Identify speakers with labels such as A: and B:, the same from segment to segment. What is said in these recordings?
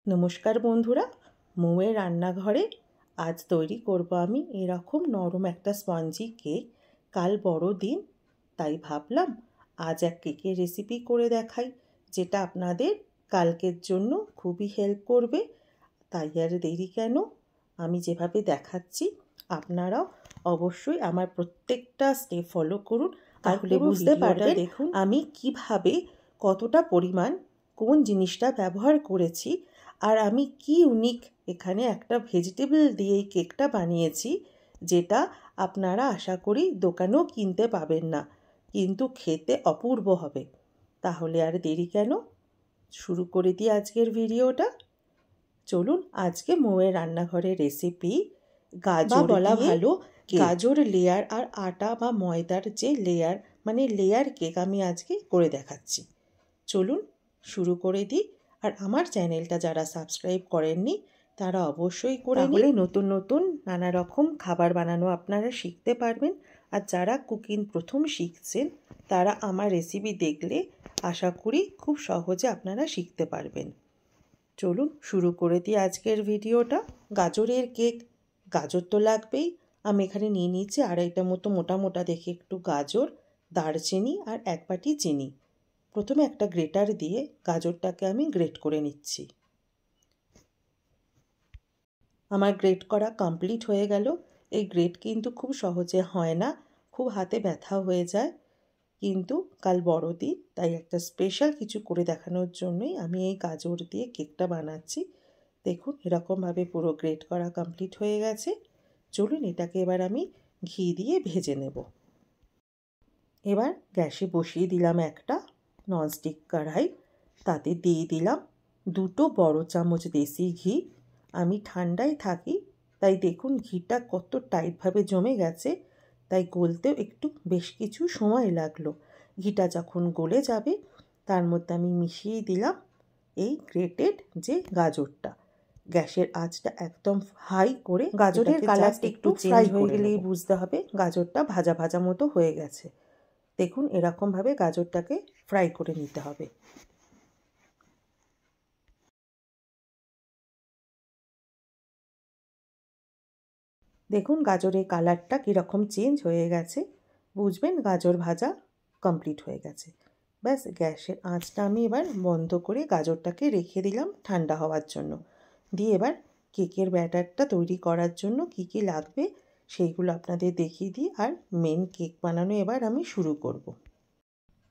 A: নমস্কার বন্ধুরা, মৌয়ের রান্নাঘরে আজ তৈরি করব আমি এরকম নরম একটা স্পঞ্জি কেক। কাল বড়দিন, তাই ভাবলাম আজ এক কেকের রেসিপি করে দেখাই, যেটা আপনাদের কালকের জন্য খুবই হেল্প করবে। তাই আর দেরি কেন, আমি যেভাবে দেখাচ্ছি আপনারাও অবশ্যই আমার প্রত্যেকটা স্টেপ ফলো করুন, তাহলে বুঝতে পারবেন দেখুন আমি কিভাবে কতটা পরিমাণ কোন জিনিসটা ব্যবহার করেছি। আর আমি কি ইউনিক এখানে একটা ভেজিটেবল দিয়ে এই কেকটা বানিয়েছি, যেটা আপনারা আশা করি দোকানেও কিনতে পাবেন না, কিন্তু খেতে অপূর্ব হবে। তাহলে আর দেরি কেন, শুরু করে দিই আজকের ভিডিওটা। চলুন, আজকে মৌয়ের রান্নাঘরের রেসিপি গাজর বলা ভালো, গাজর লেয়ার আর আটা বা ময়দার যে লেয়ার, মানে লেয়ার কেক আমি আজকে করে দেখাচ্ছি। চলুন শুরু করে দিই। আর আমার চ্যানেলটা যারা সাবস্ক্রাইব করেননি তারা অবশ্যই করে নিন, নতুন নতুন নানা রকম খাবার বানানো আপনারা শিখতে পারবেন। আর যারা কুকিং প্রথম শিখছেন তারা আমার রেসিপি দেখলে আশা করি খুব সহজে আপনারা শিখতে পারবেন। চলুন শুরু করে দিই আজকের ভিডিওটা। গাজরের কেক, গাজর তো লাগবেই। আমি এখানে নিয়ে নিয়েছি আড়াইটা মতো মোটা মোটা দেখে একটু গাজর, দারচিনি আর এক বাটি চিনি। প্রথমে একটা গ্রেটার দিয়ে গাজরটাকে আমি গ্রেট করে নিচ্ছি। আমার গ্রেট করা কমপ্লিট হয়ে গেল। এই গ্রেট কিন্তু খুব সহজে হয় না, খুব হাতে ব্যথা হয়ে যায়, কিন্তু কাল বড়দিন তাই একটা স্পেশাল কিছু করে দেখানোর জন্যই আমি এই গাজর দিয়ে কেকটা বানাচ্ছি। দেখুন এরকমভাবে পুরো গ্রেট করা কমপ্লিট হয়ে গেছে। চলুন এটাকে এবার আমি ঘি দিয়ে ভেজে নেব। এবার গ্যাসে বসিয়ে দিলাম একটা ননস্টিক কড়াই, তাতে দিয়ে দিলাম 2 বড় চামচ দেশি ঘি। আমি ঠান্ডায় থাকি, তাই দেখুন ঘিটা কত টাইটভাবে জমে গেছে, তাই গলতেও একটু বেশ কিছু সময় লাগলো। ঘিটা যখন গলে যাবে তার মধ্যে আমি মিশিয়ে দিলাম এই গ্রেটেড যে গাজরটা। গ্যাসের আঁচটা একদম হাই করে, গাজরের কালারটা একটু চেঞ্জ হয়ে গেলেই বুঝতে হবে গাজরটা ভাজা ভাজা মতো হয়ে গেছে। দেখুন এরকমভাবে গাজরটাকে ফ্রাই করে নিতে হবে। দেখুন গাজরের কালারটা কীরকম চেঞ্জ হয়ে গেছে, বুঝবেন গাজর ভাজা কমপ্লিট হয়ে গেছে। ব্যাস, গ্যাসের আঁচটা আমি এবার বন্ধ করে গাজরটাকে রেখে দিলাম ঠান্ডা হওয়ার জন্য। দিয়ে এবার কেকের ব্যাটারটা তৈরি করার জন্য কি কি লাগবে সেইগুলো আপনাদের দেখিয়ে দিই, আর মেন কেক বানানো এবার আমি শুরু করব।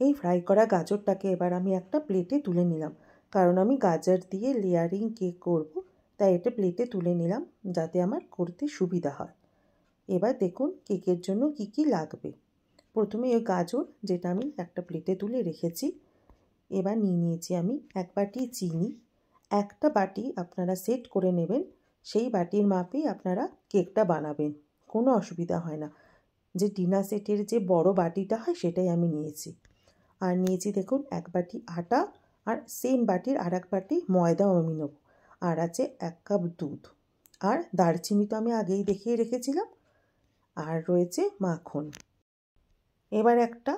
A: এই ফ্রাই করা গাজরটাকে এবার আমি একটা প্লেটে তুলে নিলাম, কারণ আমি গাজর দিয়ে লেয়ারিং কেক করব, তাই এটা প্লেটে তুলে নিলাম যাতে আমার করতে সুবিধা হয়। এবার দেখুন কেকের জন্য কি কি লাগবে। প্রথমে ওই গাজর, যেটা আমি একটা প্লেটে তুলে রেখেছি। এবার নিয়ে নিয়েছি আমি এক বাটি চিনি। একটা বাটি আপনারা সেট করে নেবেন, সেই বাটির মাপেই আপনারা কেকটা বানাবেন, কোনো অসুবিধা হয় না। যে ডিনার সেটের যে বড় বাটিটা হয় সেটাই আমি নিয়েছি। আর নিয়েছি দেখুন এক বাটি আটা, আর সেম বাটির আর এক বাটি ময়দাও আমি নেব। আর আছে 1 কাপ দুধ, আর দারচিনি তো আমি আগেই দেখিয়ে রেখেছিলাম, আর রয়েছে মাখন। এবার একটা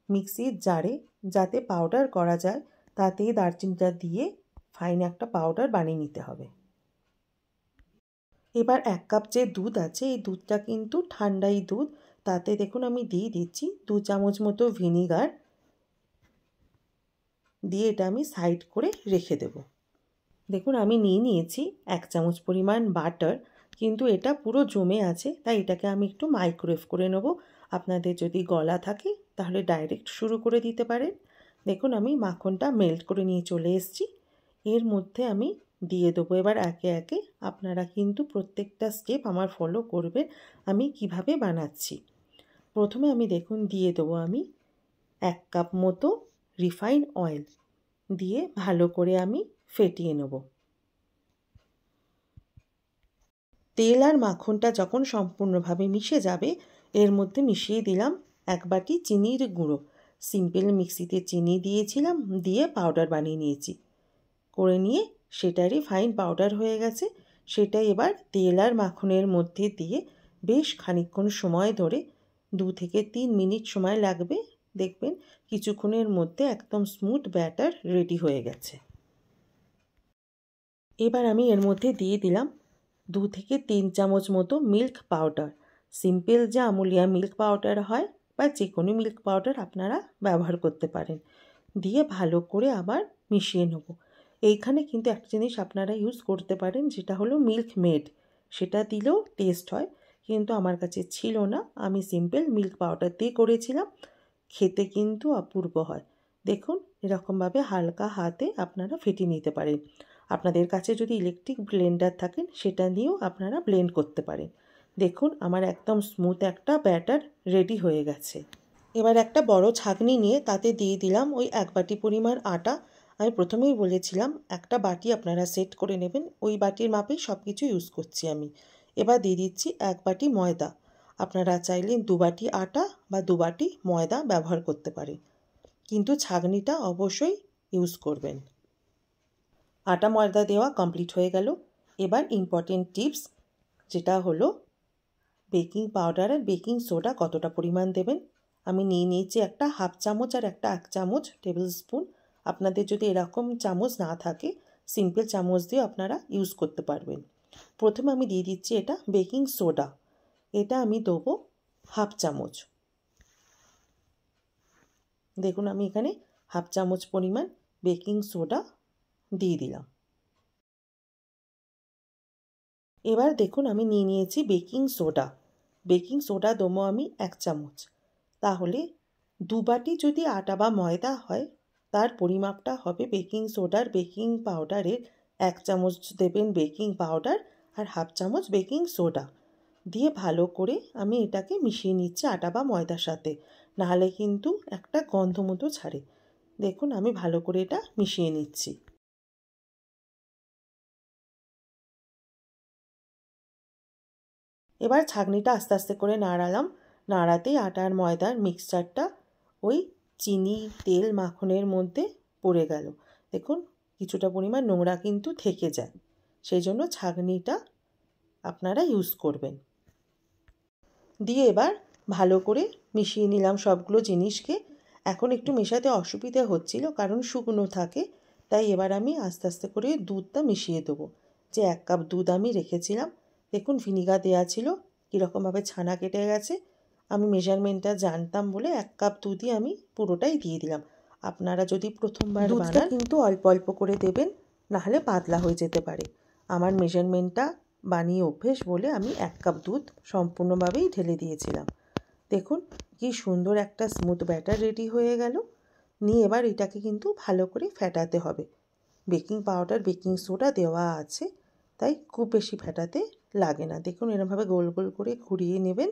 A: মিক্সির জারে, যাতে পাউডার করা যায়, তাতেই দারচিনিটা দিয়ে ফাইন একটা পাউডার বানিয়ে নিতে হবে। এবার 1 কাপ যে দুধ আছে, এই দুধটা কিন্তু ঠান্ডাই দুধ, তাতে দেখুন আমি দিয়ে দিচ্ছি 2 চামচ মতো ভিনিগার, দিয়ে এটা আমি সাইড করে রেখে দেব। দেখুন আমি নিয়ে নিয়েছি 1 চামচ পরিমাণ বাটার, কিন্তু এটা পুরো জমে আছে, তাই এটাকে আমি একটু মাইক্রোওয়েভ করে নেব। আপনাদের যদি গলা থাকে তাহলে ডাইরেক্ট শুরু করে দিতে পারেন। দেখুন আমি মাখনটা মেল্ট করে নিয়ে চলে এসেছি। এর মধ্যে আমি দিয়ে দেবো এবার একে একে। আপনারা কিন্তু প্রত্যেকটা স্টেপ আমার ফলো করবেন আমি কিভাবে বানাচ্ছি। প্রথমে আমি দেখুন দিয়ে দেবো আমি 1 কাপ মতো রিফাইন্ড অয়েল, দিয়ে ভালো করে আমি ফেটিয়ে নেব। তেল আর মাখনটা যখন সম্পূর্ণভাবে মিশে যাবে, এর মধ্যে মিশিয়ে দিলাম 1 বাটি চিনির গুঁড়ো। সিম্পল মিক্সিতে চিনি দিয়েছিলাম, দিয়ে পাউডার বানিয়ে নিয়েছি। করে নিয়ে সেটারই ফাইন পাউডার হয়ে গেছে। সেটাই এবার তেল আর মাখনের মধ্যে দিয়ে বেশ খানিকক্ষণ সময় ধরে 2 থেকে 3 মিনিট সময় লাগবে, দেখবেন কিছুক্ষণের মধ্যে একদম স্মুথ ব্যাটার রেডি হয়ে গেছে। এবার আমি এর মধ্যে দিয়ে দিলাম 2 থেকে 3 চামচ মতো মিল্ক পাউডার। সিম্পল যে আমুলিয়া মিল্ক পাউডার হয় বা যে কোনো মিল্ক পাউডার আপনারা ব্যবহার করতে পারেন। দিয়ে ভালো করে আবার মিশিয়ে নেব। এইখানে কিন্তু একটা জিনিস আপনারা ইউজ করতে পারেন, যেটা হলো মিল্ক মেড। সেটা দিলেও টেস্ট হয়, কিন্তু আমার কাছে ছিল না। আমি সিম্পল মিল্ক পাউডার দিয়ে করেছিলাম। খেতে কিন্তু অপূর্ব হয়। দেখুন এরকমভাবে হালকা হাতে আপনারা ফেটিয়ে নিতে পারেন। আপনাদের কাছে যদি ইলেকট্রিক ব্লেন্ডার থাকেন সেটা নিয়েও আপনারা ব্লেন্ড করতে পারেন। দেখুন আমার একদম স্মুথ একটা ব্যাটার রেডি হয়ে গেছে। এবার একটা বড় ছাঁকনি নিয়ে তাতে দিয়ে দিলাম ওই 1 বাটি পরিমাণ আটা। আমি প্রথমেই বলেছিলাম একটা বাটি আপনারা সেট করে নেবেন, ওই বাটির মাপেই সব কিছু ইউজ করছি আমি। এবার দিয়ে দিচ্ছি 1 বাটি ময়দা। আপনারা চাইলে 2 বাটি আটা বা 2 বাটি ময়দা ব্যবহার করতে পারেন, কিন্তু ছাঁকনিটা অবশ্যই ইউজ করবেন। আটা ময়দা দেওয়া কমপ্লিট হয়ে গেল। এবার ইম্পর্টেন্ট টিপস, যেটা হলো বেকিং পাউডার আর বেকিং সোডা কতটা পরিমাণ দেবেন। আমি নিয়ে নিয়েছি একটা 1/2 চামচ আর একটা 1 চামচ টেবিল স্পুন। আপনাদের যদি এরকম চামচ না থাকে সিম্পল চামচ দিয়ে আপনারা ইউজ করতে পারবেন। প্রথমে আমি দিয়ে দিচ্ছি এটা বেকিং সোডা। এটা আমি দেবো 1/2 চামচ। দেখুন আমি এখানে 1/2 চামচ পরিমাণ বেকিং সোডা দিয়ে দিলাম। এবার দেখুন আমি নিয়ে নিয়েছি বেকিং সোডা। বেকিং সোডা দেবো আমি 1 চামচ। তাহলে 2 বাটি যদি আটা বা ময়দা হয় তার পরিমাপটা হবে বেকিং সোডার বেকিং পাউডারের 1 চামচ দেবেন বেকিং পাউডার আর 1/2 চামচ বেকিং সোডা দিয়ে ভালো করে আমি এটাকে মিশিয়ে নিচ্ছি আটা বা ময়দার সাথে, নাহলে কিন্তু একটা গন্ধ মতো ছাড়ে। দেখুন আমি ভালো করে এটা মিশিয়ে নিচ্ছি। এবার ছাঁকনিটা আস্তে আস্তে করে নাড়ালাম। নাড়াতেই আটার ময়দার মিক্সচারটা ওই চিনি তেল মাখনের মধ্যে পড়ে গেল। দেখুন কিছুটা পরিমাণ নোংরা কিন্তু থেকে যায়, সেই জন্য ছাঁকনিটা আপনারা ইউজ করবেন। দিয়ে এবার ভালো করে মিশিয়ে নিলাম সবগুলো জিনিসকে। এখন একটু মেশাতে অসুবিধা হচ্ছিল কারণ শুকনো থাকে, তাই এবার আমি আস্তে আস্তে করে দুধটা মিশিয়ে দেবো। যে 1 কাপ দুধ আমি রেখেছিলাম, দেখুন ভিনিগার দেওয়া ছিল, কীরকমভাবে ছানা কেটে গেছে। আমি মেজারমেন্টটা জানতাম বলে 1 কাপ দুধই আমি পুরোটাই দিয়ে দিলাম। আপনারা যদি প্রথমবার বানান কিন্তু অল্প অল্প করে দেবেন, নাহলে পাতলা হয়ে যেতে পারে। আমার মেজারমেন্টটা বানিয়ে অভ্যেস বলে আমি 1 কাপ দুধ সম্পূর্ণভাবেই ঢেলে দিয়েছিলাম। দেখুন কি সুন্দর একটা স্মুথ ব্যাটার রেডি হয়ে গেল। নিয়ে এবার এটাকে কিন্তু ভালো করে ফেটাতে হবে। বেকিং পাউডার বেকিং সোডা দেওয়া আছে, তাই খুব বেশি ফেটাতে লাগে না। দেখুন এরকমভাবে গোল গোল করে ঘুরিয়ে নেবেন,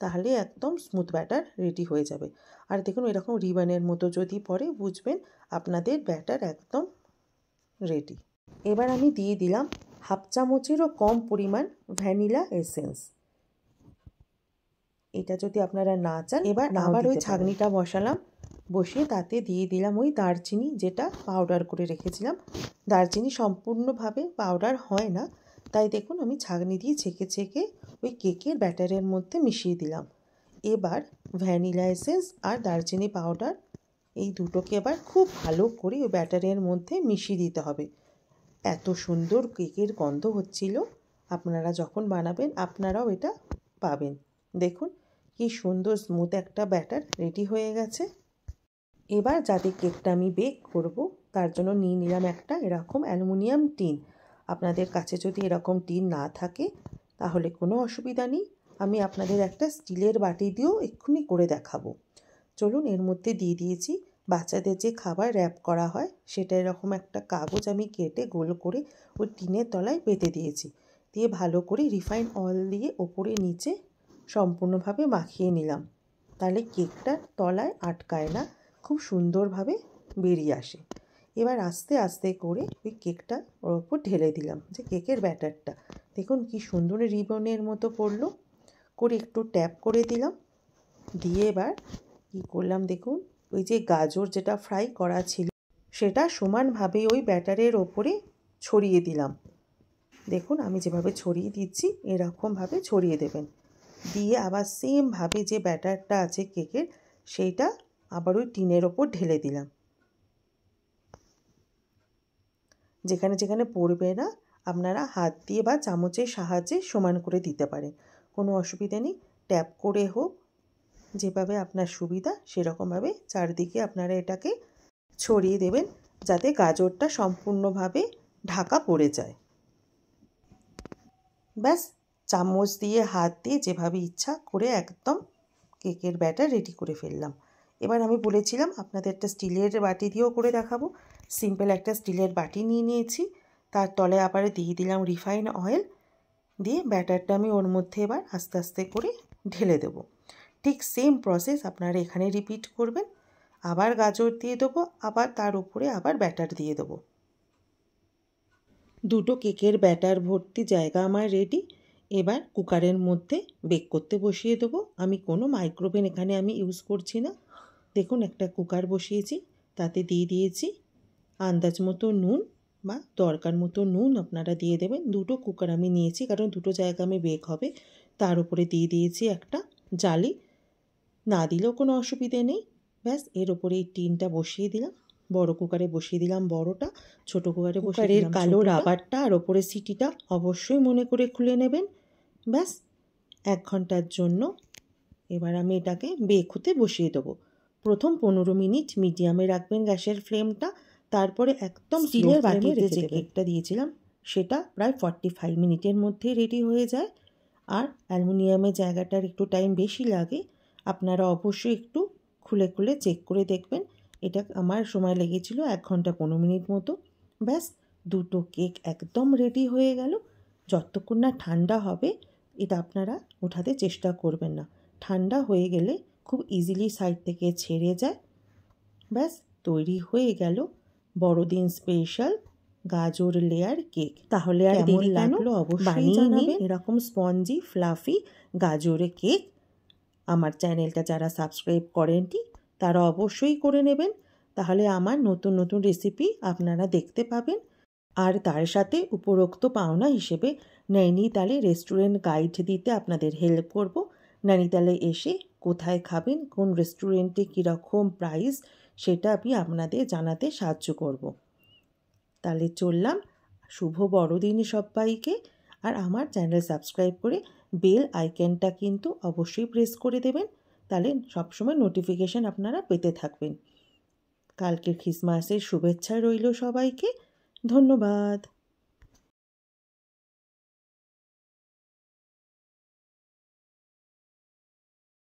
A: তাহলে একদম স্মুথ ব্যাটার রেডি হয়ে যাবে। আর দেখুন এরকম রিবনের মতো যদি পড়ে বুঝবেন আপনাদের ব্যাটার একদম রেডি। এবার আমি দিয়ে দিলাম 1/2 চামচেরও কম পরিমাণ ভ্যানিলা এসেন্স। এটা যদি আপনারা না চান এবার আবার ওই ছাঁকনিটা বসালাম, বসিয়ে তাতে দিয়ে দিলাম ওই দারচিনি যেটা পাউডার করে রেখেছিলাম। দারচিনি সম্পূর্ণভাবে পাউডার হয় না, তাই দেখুন আমি ছাঁকনি দিয়ে ছেঁকে ছেঁকে ওই কেকের ব্যাটারের মধ্যে মিশিয়ে দিলাম। এবার ভ্যানিলা এসেন্স আর দারচিনি পাউডার এই দুটোকে এবার খুব ভালো করে ওই ব্যাটারের মধ্যে মিশিয়ে দিতে হবে। এত সুন্দর কেকের গন্ধ হচ্ছিল, আপনারা যখন বানাবেন আপনারাও এটা পাবেন। দেখুন কি সুন্দর স্মুথ একটা ব্যাটার রেডি হয়ে গেছে। এবার যাতে কেকটা আমি বেক করব তার জন্য নিয়ে নিলাম একটা এরকম অ্যালুমিনিয়াম টিন। আপনাদের কাছে যদি এরকম টিন না থাকে তাহলে কোনো অসুবিধা নেই, আমি আপনাদের একটা স্টিলের বাটি দিয়েও এক্ষুনি করে দেখাবো। চলুন এর মধ্যে দিয়ে দিয়েছি বাচ্চাদের যে খাবার র্যাপ করা হয় সেটা, এরকম একটা কাগজ আমি কেটে গোল করে ওই টিনের তলায় পেতে দিয়েছি। দিয়ে ভালো করে রিফাইন অয়েল দিয়ে ওপরে নিচে সম্পূর্ণভাবে মাখিয়ে নিলাম, তাহলে কেকটা তলায় আটকায় না, খুব সুন্দরভাবে বেরিয়ে আসে। এবার আস্তে আস্তে করে ওই কেকটা ওর ওপর ঢেলে দিলাম, যে কেকের ব্যাটারটা দেখুন কি সুন্দর রিবনের মতো পড়লো। করে একটু ট্যাপ করে দিলাম, দিয়ে এবার কী করলাম দেখুন ওই যে গাজর যেটা ফ্রাই করা ছিল সেটা সমানভাবে ওই ব্যাটারের ওপরে ছড়িয়ে দিলাম। দেখুন আমি যেভাবে ছড়িয়ে দিচ্ছি এরকমভাবে ছড়িয়ে দেবেন। দিয়ে আবার সেমভাবে যে ব্যাটারটা আছে কেকের সেইটা আবার ওই টিনের ওপর ঢেলে দিলাম। যেখানে যেখানে পড়বে না আপনারা হাত দিয়ে বা চামচের সাহায্যে সমান করে দিতে পারেন, কোনো অসুবিধা নেই। ট্যাপ করে হোক, যেভাবে আপনার সুবিধা সেরকমভাবে চারদিকে আপনারা এটাকে ছড়িয়ে দেবেন, যাতে গাজরটা সম্পূর্ণভাবে ঢাকা পড়ে যায়। ব্যাস, চামচ দিয়ে হাত দিয়ে যেভাবে ইচ্ছা করে একদম কেকের ব্যাটার রেডি করে ফেললাম। এবার আমি বলেছিলাম আপনাদের একটা স্টিলের বাটি দিয়েও করে দেখাবো। সিম্পল একটা স্টিলের বাটি নিয়ে নিয়েছি, তার তলে আবার দিয়ে দিলাম রিফাইন অয়েল, দিয়ে ব্যাটারটা আমি ওর মধ্যে এবার আস্তে আস্তে করে ঢেলে দেবো। ঠিক সেম প্রসেস আপনারা এখানে রিপিট করবেন। আবার গাজর দিয়ে দেবো, আবার তার উপরে আবার ব্যাটার দিয়ে দেবো। দুটো কেকের ব্যাটার ভর্তি জায়গা আমার রেডি। এবার কুকারের মধ্যে বেক করতে বসিয়ে দেবো। আমি কোনো মাইক্রোওভেন এখানে আমি ইউজ করছি না। দেখুন, একটা কুকার বসিয়েছি, তাতে দিয়ে দিয়েছি আন্দাজ মতো নুন বা দরকার মতো নুন আপনারা দিয়ে দেবেন। দুটো কুকার আমি নিয়েছি, কারণ দুটো জায়গা আমি বেক হবে। তার উপরে দিয়ে দিয়েছি একটা জালি, না দিলেও কোনো অসুবিধে নেই। ব্যাস, এর ওপরে এই টিনটা বসিয়ে দিলাম। বড় কুকারে বসিয়ে দিলাম বড়টা, ছোটো কুকারে বসিয়ে দিলাম কালো রাবারটা, আর ওপরে সিটিটা অবশ্যই মনে করে খুলে নেবেন। ব্যাস, 1 ঘন্টার জন্য এবার আমি এটাকে বেক হতে বসিয়ে দেবো। প্রথম 15 মিনিট মিডিয়ামে রাখবেন গ্যাসের ফ্লেমটা, তারপরে একদম স্টিলের বাটিতে যে কেকটা দিয়েছিলাম সেটা প্রায় 45 মিনিটের মধ্যে রেডি হয়ে যায়। আর অ্যালুমিনিয়ামের জায়গাটার একটু টাইম বেশি লাগে, আপনারা অবশ্যই একটু খুলে খুলে চেক করে দেখবেন। এটা আমার সময় লেগেছিল 1 ঘন্টা 15 মিনিট মতো। ব্যাস, দুটো কেক একদম রেডি হয়ে গেল। যতক্ষণ না ঠান্ডা হবে এটা আপনারা ওঠাতে চেষ্টা করবেন না, ঠান্ডা হয়ে গেলে খুব ইজিলি সাইড থেকে ছেড়ে যায়। ব্যাস, তৈরি হয়ে গেল বড়দিন স্পেশাল গাজর লেয়ার কেক। তাহলে আর দেরি লাগলো, অবশ্যই জানাবেন এরকম স্পঞ্জি ফ্লাফি গাজরের কেক। আমার চ্যানেলটা যারা সাবস্ক্রাইব করেননি তারা অবশ্যই করে নেবেন, তাহলে আমার নতুন নতুন রেসিপি আপনারা দেখতে পাবেন। আর তার সাথে উপরোক্ত পাওনা হিসেবে নৈনিতালে রেস্টুরেন্ট গাইড দিতে আপনাদের হেল্প করব। নৈনিতালে এসে কোথায় খাবেন, কোন রেস্টুরেন্টে কীরকম প্রাইস, সেটা আমি আপনাদের জানাতে সাহায্য করব। তাহলে চললাম, শুভ বড়দিন সবাইকে। আর আমার চ্যানেল সাবস্ক্রাইব করে বেল আইকনটা কিন্তু অবশ্যই প্রেস করে দেবেন, তাহলে সবসময় নোটিফিকেশান আপনারা পেতে থাকবেন। কালকের ক্রিসমাসের শুভেচ্ছা রইল সবাইকে। ধন্যবাদ।